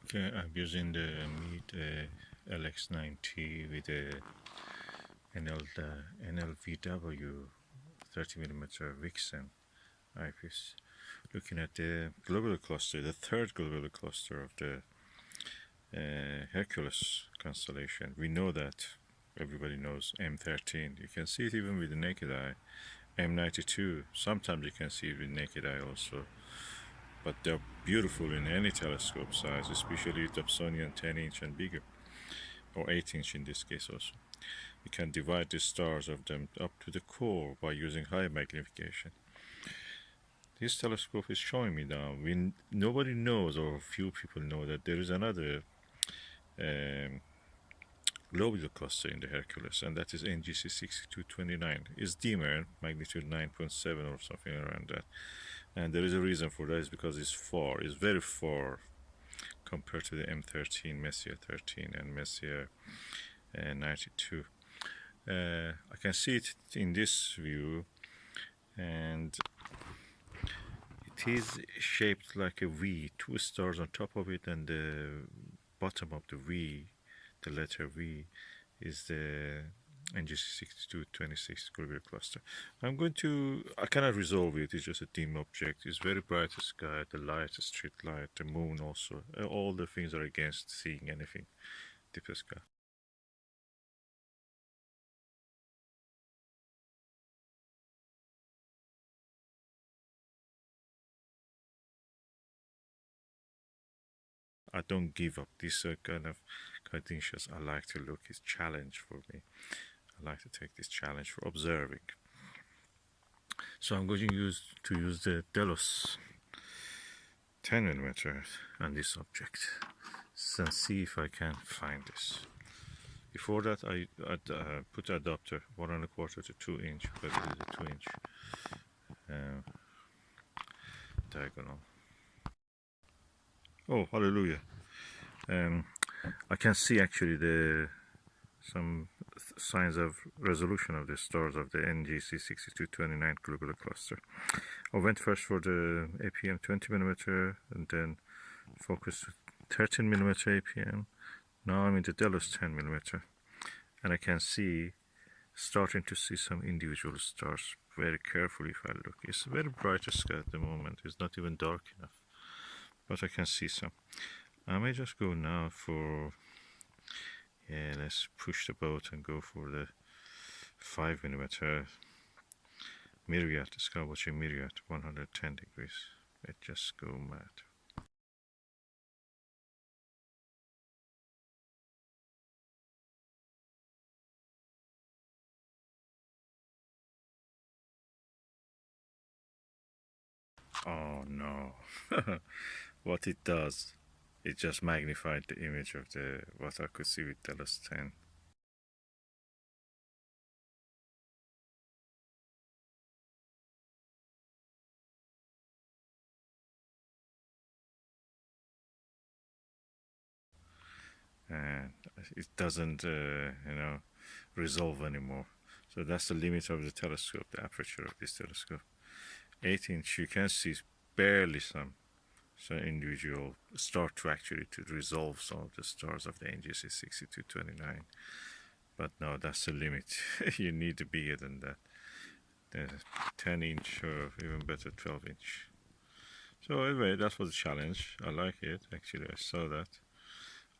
Okay, I'm using the Meade LX90 with a NLVW 30mm Vixen eyepiece. Looking at the globular cluster, the third globular cluster of the Hercules constellation. We know that, everybody knows M13. You can see it even with the naked eye. M92, sometimes you can see it with naked eye also. But they're beautiful in any telescope size, especially Dobsonian 10-inch and bigger, or 8-inch in this case also. You can divide the stars of them up to the core by using high magnification. This telescope is showing me now, nobody knows, or few people know, that there is another globular cluster in the Hercules, and that is NGC 6229. It's dimmer, magnitude 9.7 or something around that. And there is a reason for that, is because it's very far compared to the M13, Messier 13, and Messier 92. I can see it in this view, and it is shaped like a V, two stars on top of it, and the bottom of the V, the letter V, is the NGC 6226 globular cluster. I cannot resolve it, it's just a dim object. It's very bright sky, the light, the street light, the moon also. All the things are against seeing anything deep sky. I don't give up. This kind of conditions I like to look is challenge for me. I like to take this challenge for observing. So I'm going to use the Delos 10mm on this object and see if I can find this. Before that, I put the adapter 1.25 to 2-inch, but it is a 2-inch diagonal. Oh, hallelujah! I can see actually some signs of resolution of the stars of the NGC 6229 globular cluster. I went first for the APM 20mm and then focused 13mm APM. Now I'm in the Delos 10mm, and I can starting to see some individual stars very carefully if I look. It's very bright sky at the moment. It's not even dark enough, but I can see some. I may just go now for, let's push the boat and go for the 5mm Myriad, Skywatcher Myriad, 110 degrees. Let's just go mad. Oh no. What it does, it just magnified the image of what I could see with Delos 10. And it doesn't, resolve anymore. So that's the limit of the telescope, the aperture of this telescope. 8-inch, you can see barely some individual start to actually to resolve some of the stars of the NGC 6229. But no, that's the limit. You need to be bigger than that. The 10-inch or even better 12-inch. So anyway, that was a challenge. I like it. Actually, I saw that.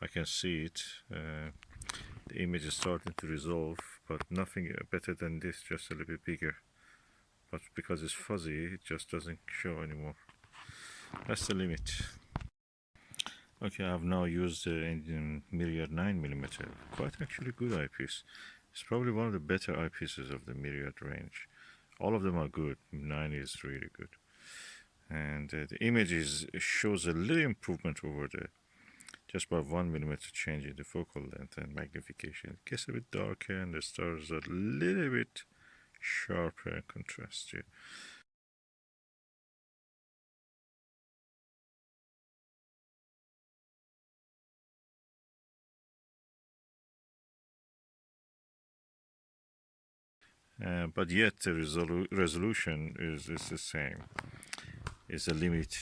I can see it. The image is starting to resolve, but nothing better than this, just a little bit bigger. But because it's fuzzy, it just doesn't show anymore. That's the limit. Okay, I've now used the Myriad 9mm. Quite actually good eyepiece. It's probably one of the better eyepieces of the Myriad range. All of them are good. 9 is really good. And the image shows a little improvement over just by 1mm change in the focal length and magnification. It gets a bit darker and the stars are a little bit sharper and contrastier. But yet the resolution is the same. It's a limit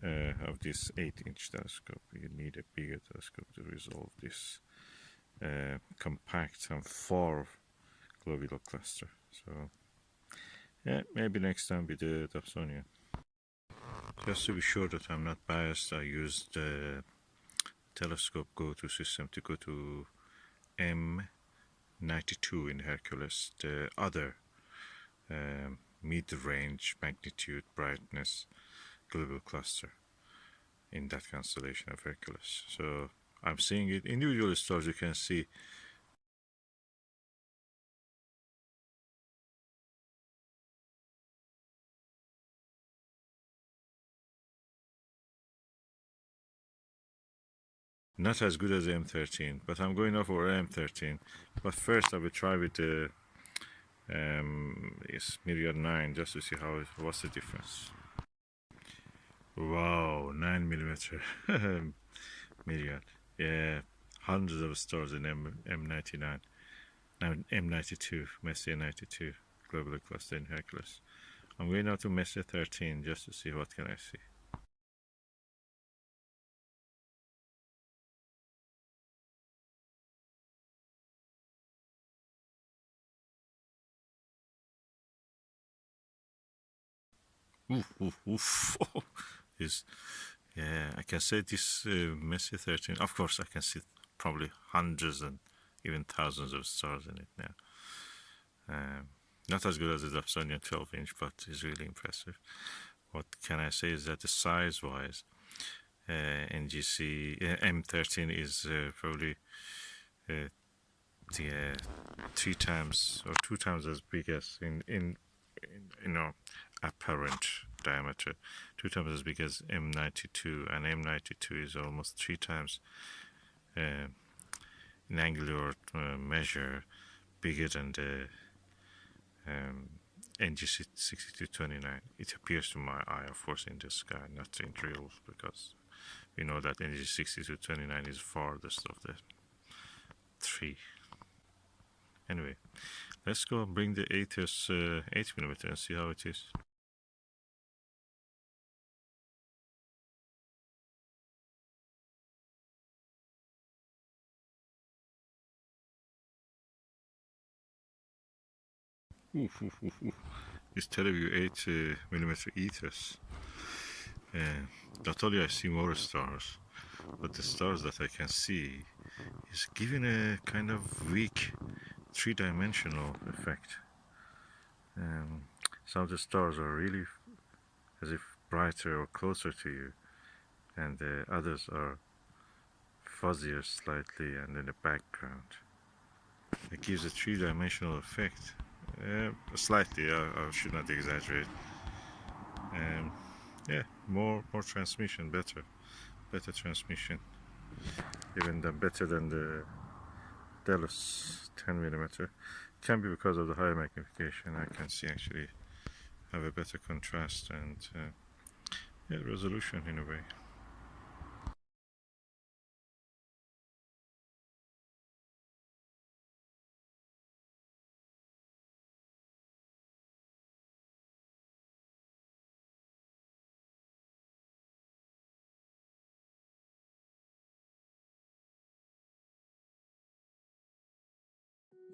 of this 8-inch telescope. You need a bigger telescope to resolve this compact and far globular cluster. So yeah, maybe next time with the Dobsonian. Just to be sure that I'm not biased, I used the telescope go-to system to go to M92 in Hercules, the other mid-range magnitude brightness globular cluster in that constellation of Hercules. So I'm seeing it. Individual stars you can see not as good as M13, but I'm going off for M13. But first I will try with the Myriad 9 just to see what's the difference. Wow, 9mm Myriad. Yeah, hundreds of stars in M99. Now M92, Messier 92, globular cluster in Hercules. I'm going now to Messier 13 just to see what can I see. Oof. Yeah, I can say this Messier 13. Of course, I can see probably hundreds and even thousands of stars in it now. Not as good as the Dobsonian 12-inch, but it's really impressive. What can I say is that the size-wise, NGC M13 is probably 3 times or 2 times as big as in apparent diameter, 2 times as big as M92, and M92 is almost 3 times in angular measure bigger than the NGC 6229. It appears to my eye, of course, in the sky, not in real, because we know that NGC 6229 is farthest of the 3. Anyway, let's go and bring the Ethos 8mm and see how it is. This Televue 8mm Ethos. Not only I see more stars, but the stars that I can see is giving a kind of weak 3-dimensional effect. Some of the stars are really as if brighter or closer to you, and the others are fuzzier slightly and in the background. It gives a 3-dimensional effect. Slightly, I should not exaggerate. Yeah, more transmission, better transmission, even better than the Delos 10mm. Can be because of the higher magnification. I can see actually have a better contrast and yeah, resolution in a way.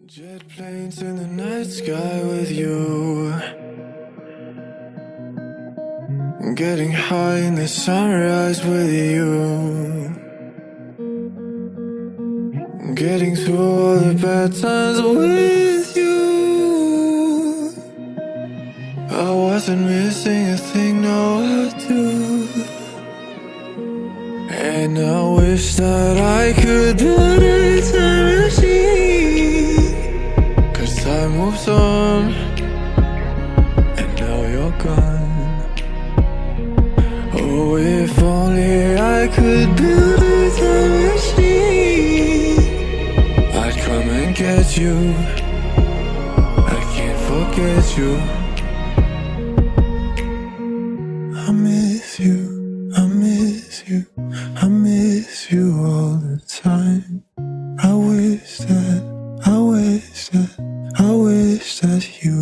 Jet planes in the night sky with you, getting high in the sunrise with you, getting through all the bad times with you. I wasn't missing a thing, no I do. And I wish that I could build a time machine, 'cause time moves on, and now you're gone. Oh, if only I could build a time machine, I'd come and get you. I can't forget you. I miss you, I miss you, I miss you all the time. I wish that you